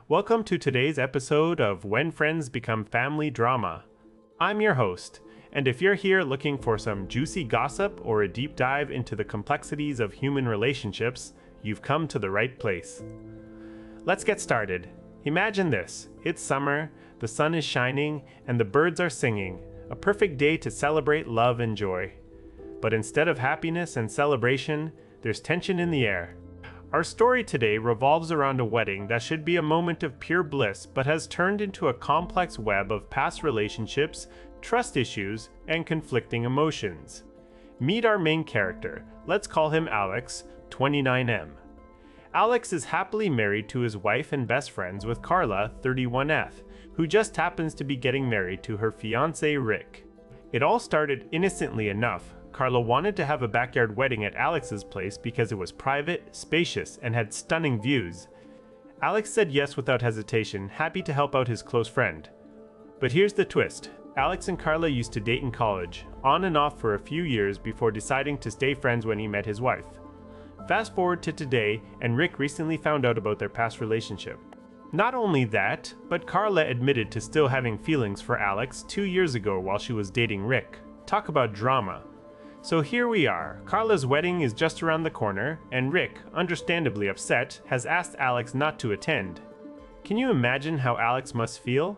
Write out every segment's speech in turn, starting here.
Welcome to today's episode of When Friends Become Family Drama. I'm your host, and if you're here looking for some juicy gossip or a deep dive into the complexities of human relationships, you've come to the right place. Let's get started. Imagine this. It's summer, the sun is shining, and the birds are singing. A perfect day to celebrate love and joy. But instead of happiness and celebration, there's tension in the air. Our story today revolves around a wedding that should be a moment of pure bliss but has turned into a complex web of past relationships, trust issues, and conflicting emotions. Meet our main character. Let's call him Alex, 29M. Alex is happily married to his wife and best friends with Carla, 31F, who just happens to be getting married to her fiancé Rick. It all started innocently enough. Carla wanted to have a backyard wedding at Alex's place because it was private, spacious, and had stunning views. Alex said yes without hesitation, happy to help out his close friend. But here's the twist. Alex and Carla used to date in college, on and off for a few years before deciding to stay friends when he met his wife. Fast forward to today, and Rick recently found out about their past relationship. Not only that, but Carla admitted to still having feelings for Alex 2 years ago while she was dating Rick. Talk about drama. So here we are. Carla's wedding is just around the corner, and Rick, understandably upset, has asked Alex not to attend. Can you imagine how Alex must feel?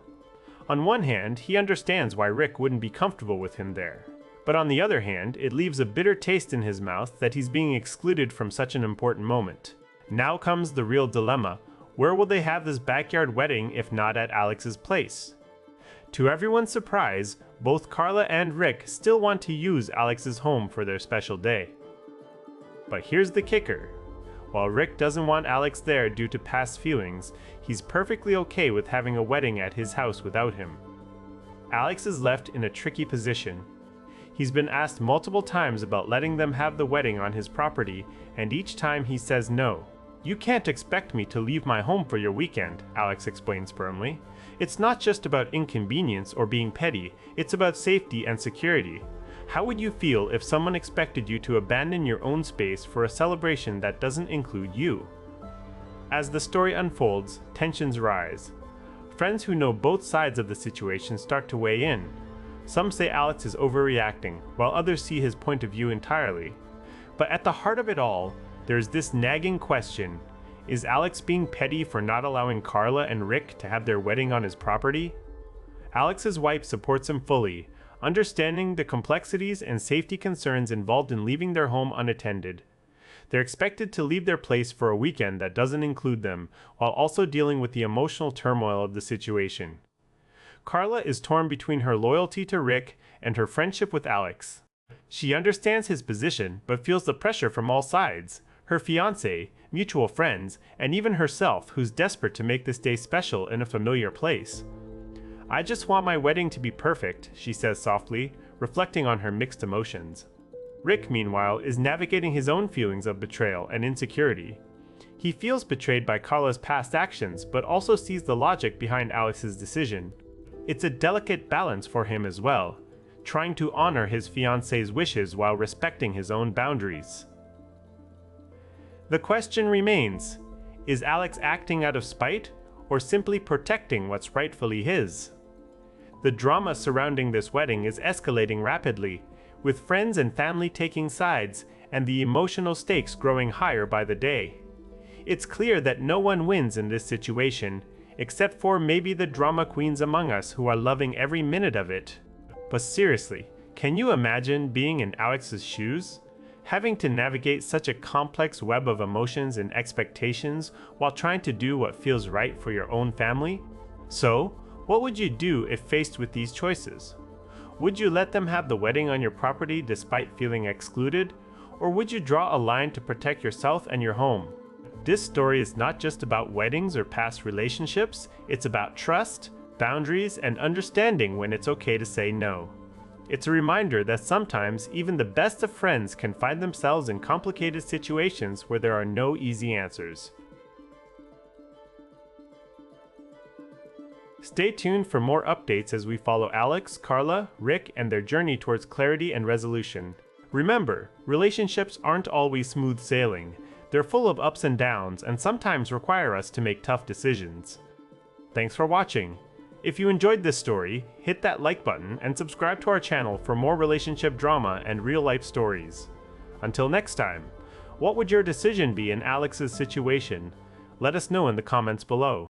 On one hand, he understands why Rick wouldn't be comfortable with him there. But on the other hand, it leaves a bitter taste in his mouth that he's being excluded from such an important moment. Now comes the real dilemma. Where will they have this backyard wedding if not at Alex's place? To everyone's surprise, both Carla and Rick still want to use Alex's home for their special day. But here's the kicker. While Rick doesn't want Alex there due to past feelings, he's perfectly okay with having a wedding at his house without him. Alex is left in a tricky position. He's been asked multiple times about letting them have the wedding on his property, and each time he says no. "You can't expect me to leave my home for your weekend," Alex explains firmly. "It's not just about inconvenience or being petty, it's about safety and security. How would you feel if someone expected you to abandon your own space for a celebration that doesn't include you?" As the story unfolds, tensions rise. Friends who know both sides of the situation start to weigh in. Some say Alex is overreacting, while others see his point of view entirely. But at the heart of it all, there's this nagging question. Is Alex being petty for not allowing Carla and Rick to have their wedding on his property? Alex's wife supports him fully, understanding the complexities and safety concerns involved in leaving their home unattended. They're expected to leave their place for a weekend that doesn't include them, while also dealing with the emotional turmoil of the situation. Carla is torn between her loyalty to Rick and her friendship with Alex. She understands his position, but feels the pressure from all sides. Her fiancé, mutual friends, and even herself, who's desperate to make this day special in a familiar place. "I just want my wedding to be perfect," she says softly, reflecting on her mixed emotions. Rick, meanwhile, is navigating his own feelings of betrayal and insecurity. He feels betrayed by Carla's past actions, but also sees the logic behind Alex's decision. It's a delicate balance for him as well, trying to honor his fiancé's wishes while respecting his own boundaries. The question remains, is Alex acting out of spite or simply protecting what's rightfully his? The drama surrounding this wedding is escalating rapidly, with friends and family taking sides and the emotional stakes growing higher by the day. It's clear that no one wins in this situation, except for maybe the drama queens among us who are loving every minute of it. But seriously, can you imagine being in Alex's shoes? Having to navigate such a complex web of emotions and expectations while trying to do what feels right for your own family? So, what would you do if faced with these choices? Would you let them have the wedding on your property despite feeling excluded? Or would you draw a line to protect yourself and your home? This story is not just about weddings or past relationships, it's about trust, boundaries, and understanding when it's okay to say no. It's a reminder that sometimes even the best of friends can find themselves in complicated situations where there are no easy answers. Stay tuned for more updates as we follow Alex, Carla, Rick, and their journey towards clarity and resolution. Remember, relationships aren't always smooth sailing. They're full of ups and downs and sometimes require us to make tough decisions. Thanks for watching. If you enjoyed this story, hit that like button and subscribe to our channel for more relationship drama and real-life stories. Until next time, what would your decision be in Alex's situation? Let us know in the comments below.